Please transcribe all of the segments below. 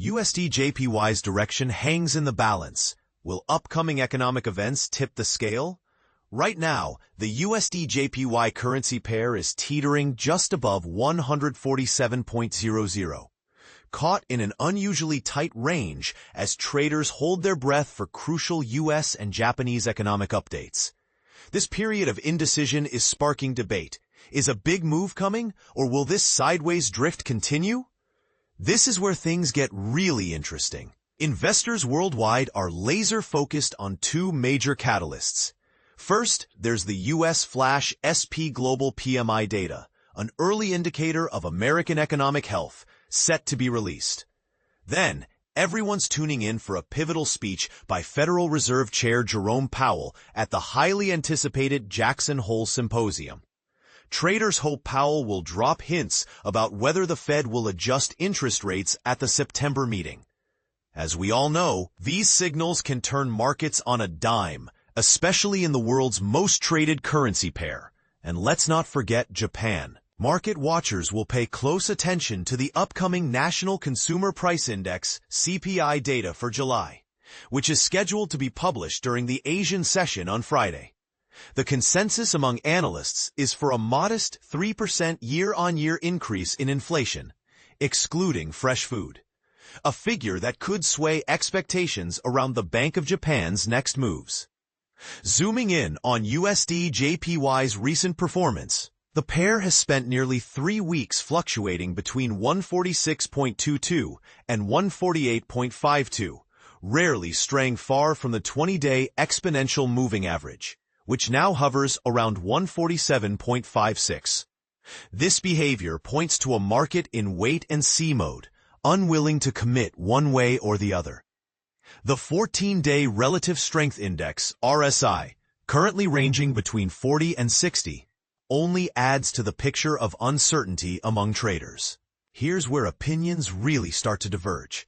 USD JPY's direction hangs in the balance. Will upcoming economic events tip the scale? Right now, the USD JPY currency pair is teetering just above 147.00, caught in an unusually tight range as traders hold their breath for crucial US and Japanese economic updates. This period of indecision is sparking debate. Is a big move coming, or will this sideways drift continue? This is where things get really interesting. Investors worldwide are laser-focused on two major catalysts. First, there's the US Flash SP Global PMI data, an early indicator of American economic health, set to be released. Then, everyone's tuning in for a pivotal speech by Federal Reserve Chair Jerome Powell at the highly anticipated Jackson Hole Symposium. Traders hope Powell will drop hints about whether the Fed will adjust interest rates at the September meeting. As we all know, these signals can turn markets on a dime, especially in the world's most traded currency pair. And let's not forget Japan. Market watchers will pay close attention to the upcoming National Consumer Price Index (CPI) data for July, which is scheduled to be published during the Asian session on Friday. The consensus among analysts is for a modest 3% year-on-year increase in inflation, excluding fresh food, a figure that could sway expectations around the Bank of Japan's next moves. Zooming in on USD JPY's recent performance, the pair has spent nearly 3 weeks fluctuating between 146.22 and 148.52, rarely straying far from the 20-day exponential moving average, which now hovers around 147.56. This behavior points to a market in wait-and-see mode, unwilling to commit one way or the other. The 14-day Relative Strength Index, RSI, currently ranging between 40 and 60, only adds to the picture of uncertainty among traders. Here's where opinions really start to diverge.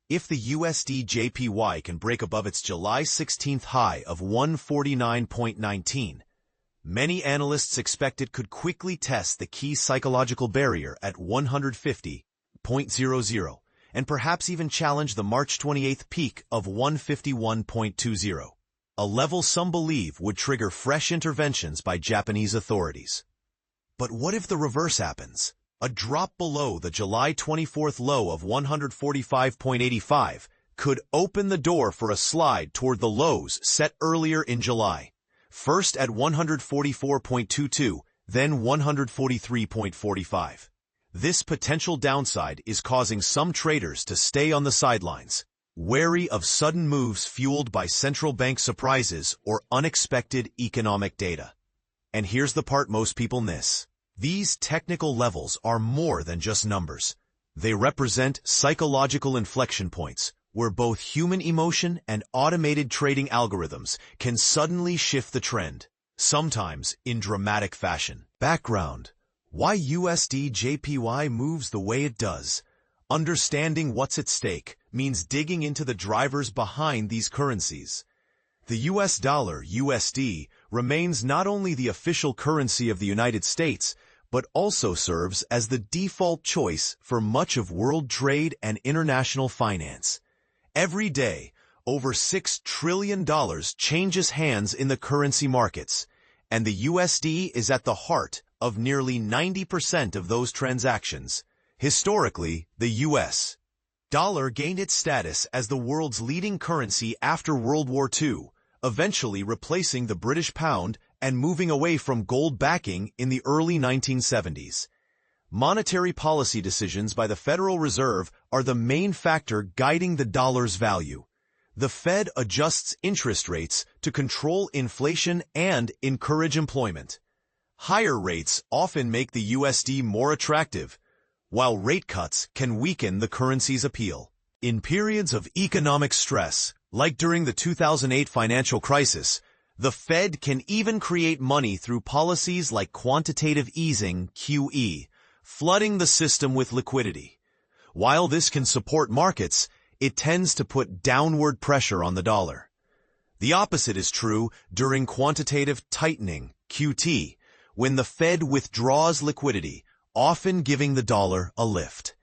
If the USD JPY can break above its July 16th high of 149.19, many analysts expect it could quickly test the key psychological barrier at 150.00 and perhaps even challenge the March 28th peak of 151.20, a level some believe would trigger fresh interventions by Japanese authorities. But what if the reverse happens? A drop below the July 24th low of 145.85 could open the door for a slide toward the lows set earlier in July, first at 144.22, then 143.45. This potential downside is causing some traders to stay on the sidelines, wary of sudden moves fueled by central bank surprises or unexpected economic data. And here's the part most people miss. These technical levels are more than just numbers. They represent psychological inflection points where both human emotion and automated trading algorithms can suddenly shift the trend, sometimes in dramatic fashion. Background: why USD JPY moves the way it does. Understanding what's at stake means digging into the drivers behind these currencies. The US dollar, USD, remains not only the official currency of the United States, but also serves as the default choice for much of world trade and international finance. Every day, over $6 trillion changes hands in the currency markets, and the USD is at the heart of nearly 90% of those transactions. Historically, the U.S. dollar gained its status as the world's leading currency after World War II, eventually replacing the British pound and moving away from gold backing in the early 1970s. Monetary policy decisions by the Federal Reserve are the main factor guiding the dollar's value. The Fed adjusts interest rates to control inflation and encourage employment. Higher rates often make the USD more attractive, while rate cuts can weaken the currency's appeal. In periods of economic stress, like during the 2008 financial crisis, the Fed can even create money through policies like quantitative easing, QE, flooding the system with liquidity. While this can support markets, it tends to put downward pressure on the dollar. The opposite is true during quantitative tightening, QT, when the Fed withdraws liquidity, often giving the dollar a lift.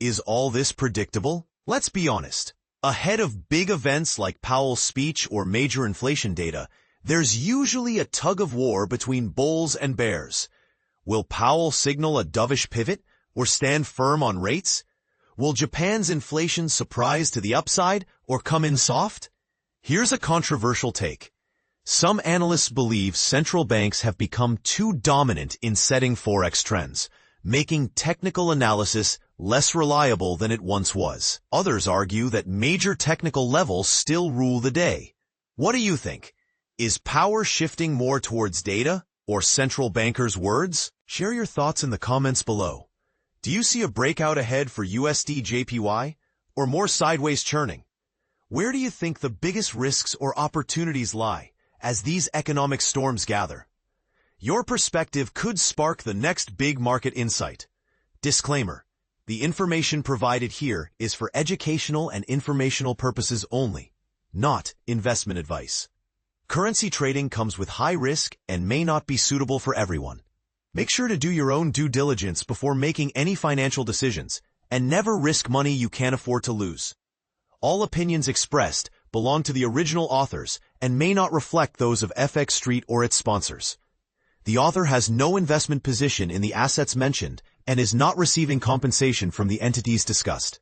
Is all this predictable? Let's be honest. Ahead of big events like Powell's speech or major inflation data, there's usually a tug-of-war between bulls and bears. Will Powell signal a dovish pivot or stand firm on rates? Will Japan's inflation surprise to the upside or come in soft? Here's a controversial take. Some analysts believe central banks have become too dominant in setting forex trends, making technical analysis less reliable than it once was. Others argue that major technical levels still rule the day. What do you think? Is power shifting more towards data or central bankers' words? Share your thoughts in the comments below. Do you see a breakout ahead for USD JPY or more sideways churning? Where do you think the biggest risks or opportunities lie as these economic storms gather? Your perspective could spark the next big market insight. Disclaimer: the information provided here is for educational and informational purposes only, not investment advice. Currency trading comes with high risk and may not be suitable for everyone. Make sure to do your own due diligence before making any financial decisions, and never risk money you can't afford to lose. All opinions expressed belong to the original authors and may not reflect those of FX Street or its sponsors. The author has no investment position in the assets mentioned and is not receiving compensation from the entities discussed.